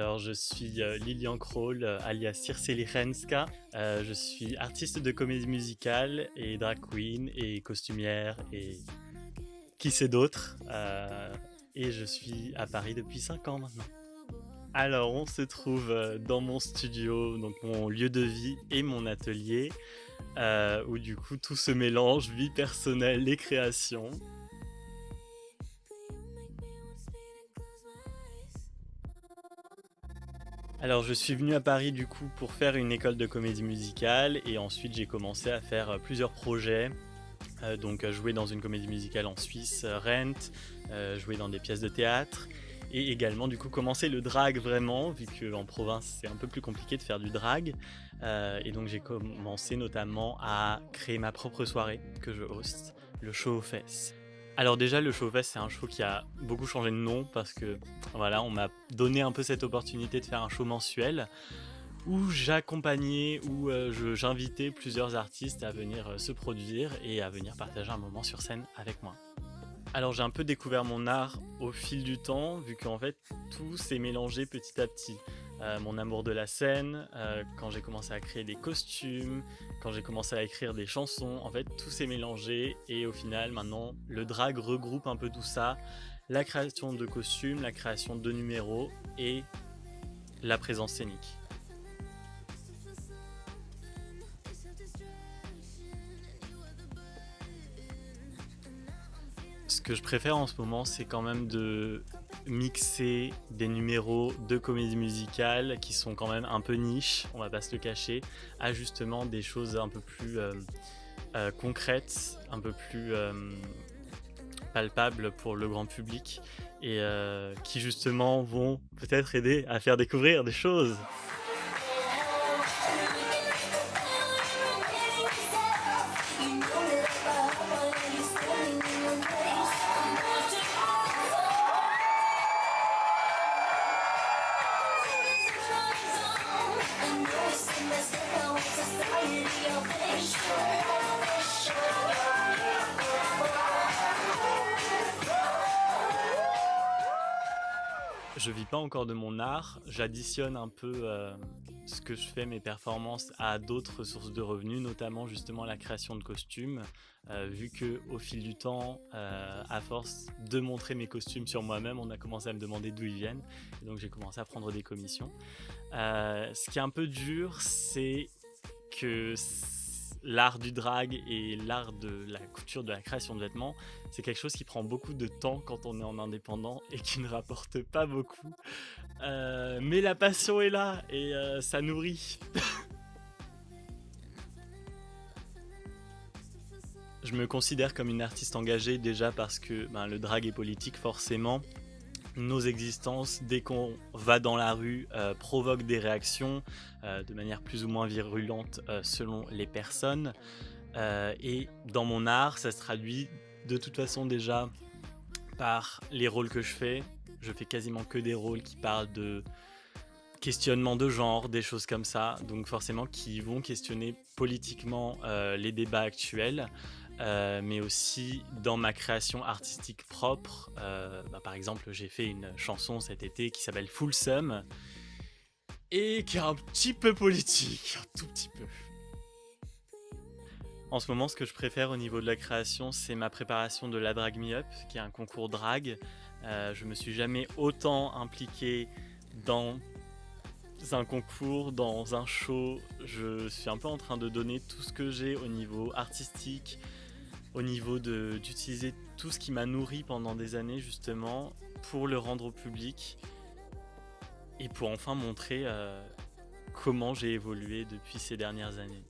Alors, je suis Lilian Kroll, alias Circe Lichenská. Je suis artiste de comédie musicale et drag queen et costumière et qui sait d'autre. Et je suis à Paris depuis 5 ans maintenant. Alors, on se trouve dans mon studio, donc mon lieu de vie et mon atelier, où du coup tout se mélange, vie personnelle et création. Alors je suis venu à Paris du coup pour faire une école de comédie musicale et ensuite j'ai commencé à faire plusieurs projets. Donc jouer dans une comédie musicale en Suisse, Rent, jouer dans des pièces de théâtre et également du coup commencer le drag vraiment vu qu'en province c'est un peu plus compliqué de faire du drag. Et donc j'ai commencé notamment à créer ma propre soirée que je host, le Show aux Fesses. Alors déjà le Show aux Fesses c'est un show qui a beaucoup changé de nom parce que voilà on m'a donné un peu cette opportunité de faire un show mensuel où j'accompagnais, où j'invitais plusieurs artistes à venir se produire et à venir partager un moment sur scène avec moi. Alors j'ai un peu découvert mon art au fil du temps, vu qu'en fait tout s'est mélangé petit à petit. Mon amour de la scène, quand j'ai commencé à créer des costumes, quand j'ai commencé à écrire des chansons, en fait tout s'est mélangé et au final maintenant le drag regroupe un peu tout ça, la création de costumes, la création de numéros et la présence scénique. Ce que je préfère en ce moment, c'est quand même de mixer des numéros de comédie musicale qui sont quand même un peu niche, on va pas se le cacher, à justement des choses un peu plus concrètes, un peu plus palpables pour le grand public et qui justement vont peut-être aider à faire découvrir des choses. Je vis pas encore de mon art, j'additionne un peu ce que je fais, mes performances, à d'autres sources de revenus, notamment justement la création de costumes, vu que au fil du temps, à force de montrer mes costumes sur moi-même, on a commencé à me demander d'où ils viennent, et donc j'ai commencé à prendre des commissions. Ce qui est un peu dur, c'est que l'art du drag et l'art de la couture, de la création de vêtements, c'est quelque chose qui prend beaucoup de temps quand on est en indépendant et qui ne rapporte pas beaucoup. Mais la passion est là et ça nourrit. Je me considère comme une artiste engagée déjà parce que le drag est politique forcément. Nos existences, dès qu'on va dans la rue, provoquent des réactions de manière plus ou moins virulente selon les personnes. Et dans mon art, ça se traduit de toute façon déjà par les rôles que je fais. Je fais quasiment que des rôles qui parlent de questionnement de genre, des choses comme ça, donc forcément qui vont questionner politiquement les débats actuels. Mais aussi dans ma création artistique propre. Par exemple, j'ai fait une chanson cet été qui s'appelle Fulsome et qui est un petit peu politique, un tout petit peu. En ce moment, ce que je préfère au niveau de la création, c'est ma préparation de la Drag Me Up, qui est un concours drag. Je me suis jamais autant impliqué dans un concours, dans un show. Je suis un peu en train de donner tout ce que j'ai au niveau artistique, au niveau d'utiliser tout ce qui m'a nourri pendant des années justement pour le rendre au public et pour enfin montrer comment j'ai évolué depuis ces dernières années.